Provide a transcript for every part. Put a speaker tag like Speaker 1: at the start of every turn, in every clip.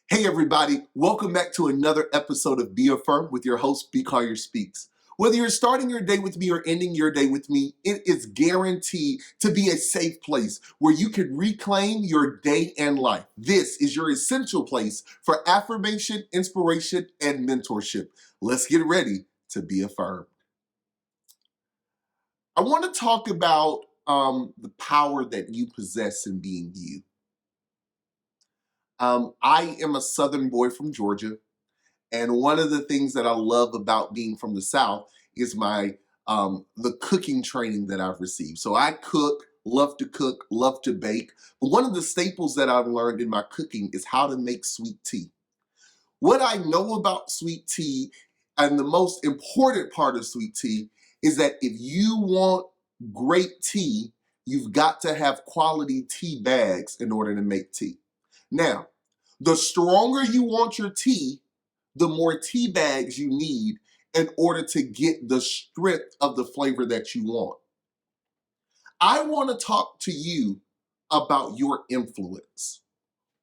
Speaker 1: Hey everybody, welcome back to another episode of Be Affirmed with your host, B. Collier Speaks. Whether you're starting your day with me or ending your day with me, it is guaranteed to be a safe place where you can reclaim your day and life. This is your essential place for affirmation, inspiration, and mentorship. Let's get ready to be affirmed. I want to talk about the power that you possess in being you. I am a Southern boy from Georgia, and one of the things that I love about being from the South is the cooking training that I've received. So I cook, love to bake. But one of the staples that I've learned in my cooking is how to make sweet tea. What I know about sweet tea, and the most important part of sweet tea, is that if you want great tea, you've got to have quality tea bags in order to make tea. Now, the stronger you want your tea, the more tea bags you need in order to get the strength of the flavor that you want. I want to talk to you about your influence.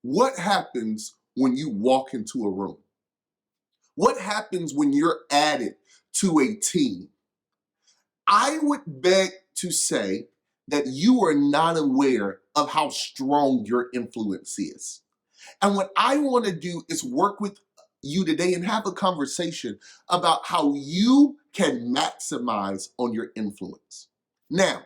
Speaker 1: What happens when you walk into a room? What happens when you're added to a team? I would beg to say that you are not aware of how strong your influence is. And what I want to do is work with you today and have a conversation about how you can maximize on your influence. Now,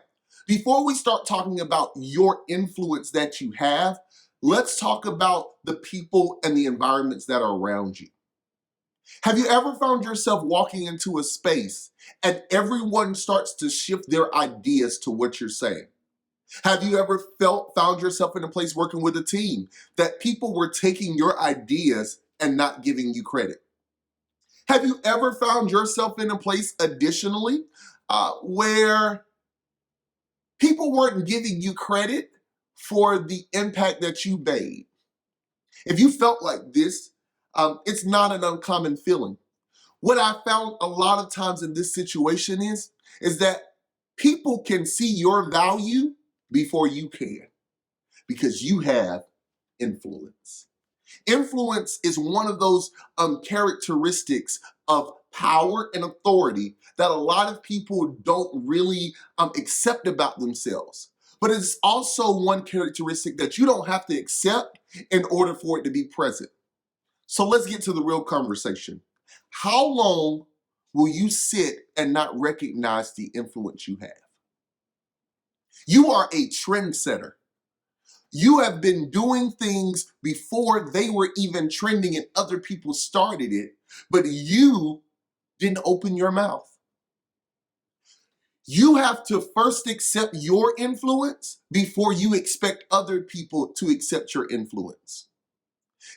Speaker 1: before we start talking about your influence that you have, let's talk about the people and the environments that are around you. Have you ever found yourself walking into a space and everyone starts to shift their ideas to what you're saying? Have you ever found yourself in a place working with a team that people were taking your ideas and not giving you credit? Have you ever found yourself in a place, additionally, where people weren't giving you credit for the impact that you made? If you felt like this, it's not an uncommon feeling. What I found a lot of times in this situation is that people can see your value before you can, because you have influence. Influence is one of those characteristics of power and authority that a lot of people don't really accept about themselves. But it's also one characteristic that you don't have to accept in order for it to be present. So let's get to the real conversation. How long will you sit and not recognize the influence you have? You are a trendsetter. You have been doing things before they were even trending and other people started it, but you didn't open your mouth. You have to first accept your influence before you expect other people to accept your influence.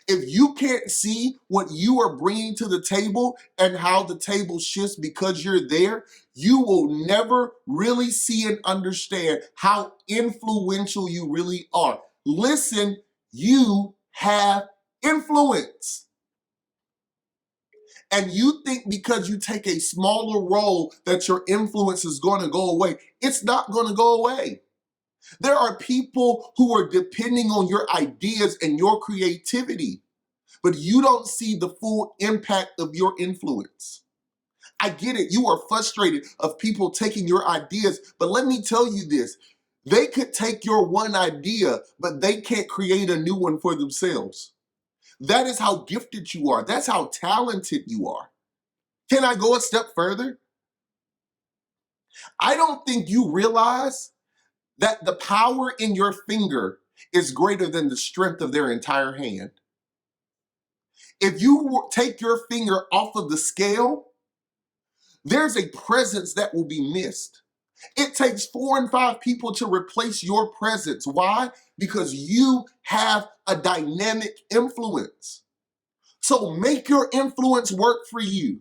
Speaker 1: If you can't see what you are bringing to the table and how the table shifts because you're there, you will never really see and understand how influential you really are. Listen, you have influence. And you think because you take a smaller role that your influence is going to go away. It's not going to go away. There are people who are depending on your ideas and your creativity, but you don't see the full impact of your influence. I get it. You are frustrated of people taking your ideas, but let me tell you this. They could take your one idea, but they can't create a new one for themselves. That is how gifted you are. That's how talented you are. Can I go a step further? I don't think you realize that the power in your finger is greater than the strength of their entire hand. If you take your finger off of the scale, there's a presence that will be missed. It takes 4 and 5 people to replace your presence. Why? Because you have a dynamic influence. So make your influence work for you.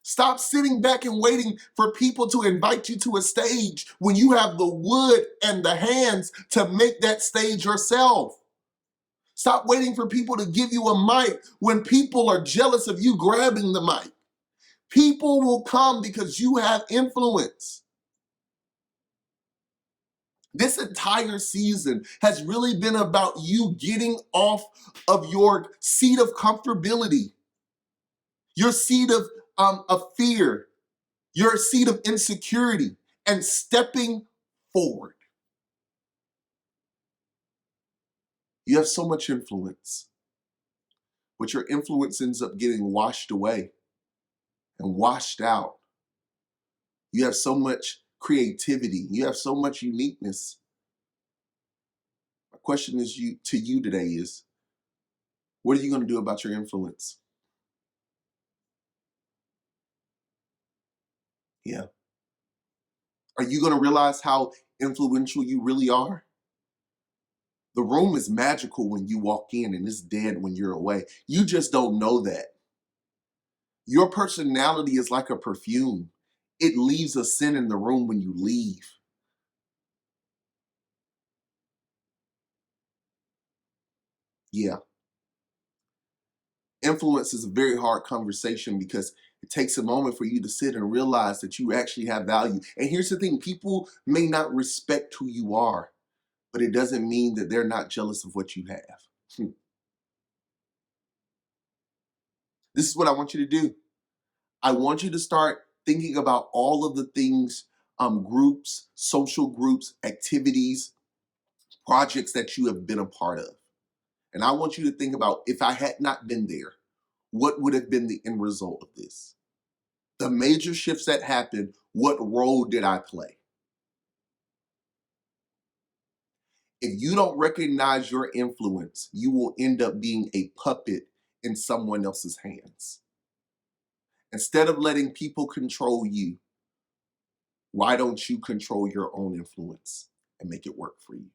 Speaker 1: Stop sitting back and waiting for people to invite you to a stage when you have the wood and the hands to make that stage yourself. Stop waiting for people to give you a mic when people are jealous of you grabbing the mic. People will come because you have influence. This entire season has really been about you getting off of your seat of comfortability, your seat of fear, your seat of insecurity, and stepping forward. You have so much influence, but your influence ends up getting washed away and washed out. You have so much creativity. You have so much uniqueness. My question to you today is, what are you going to do about your influence? Yeah. Are you going to realize how influential you really are? The room is magical when you walk in and it's dead when you're away. You just don't know that. Your personality is like a perfume. It leaves a scent in the room when you leave. Yeah. Influence is a very hard conversation because it takes a moment for you to sit and realize that you actually have value. And here's the thing, people may not respect who you are, but it doesn't mean that they're not jealous of what you have. This is what I want you to do. I want you to start thinking about all of the things, groups, social groups, activities, projects that you have been a part of. And I want you to think about, if I had not been there, what would have been the end result of this? The major shifts that happened, what role did I play? If you don't recognize your influence, you will end up being a puppet in someone else's hands. Instead of letting people control you, why don't you control your own influence and make it work for you?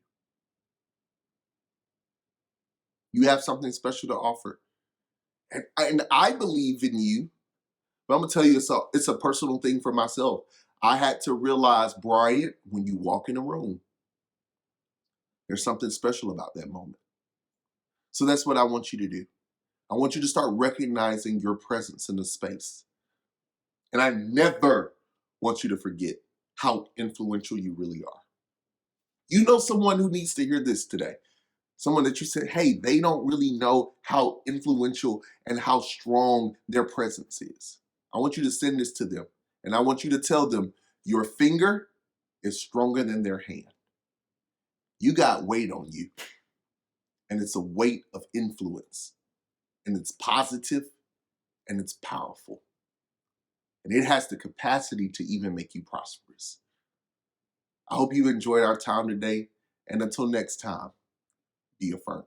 Speaker 1: You have something special to offer. And I believe in you, but I'm gonna tell you, it's a personal thing for myself. I had to realize, Bryant, when you walk in a room, there's something special about that moment. So that's what I want you to do. I want you to start recognizing your presence in the space. And I never want you to forget how influential you really are. You know someone who needs to hear this today. Someone that you said, hey, they don't really know how influential and how strong their presence is. I want you to send this to them. And I want you to tell them your finger is stronger than their hand. You got weight on you. And it's a weight of influence. And it's positive and it's powerful. And it has the capacity to even make you prosperous. I hope you enjoyed our time today. And until next time, be affirmed.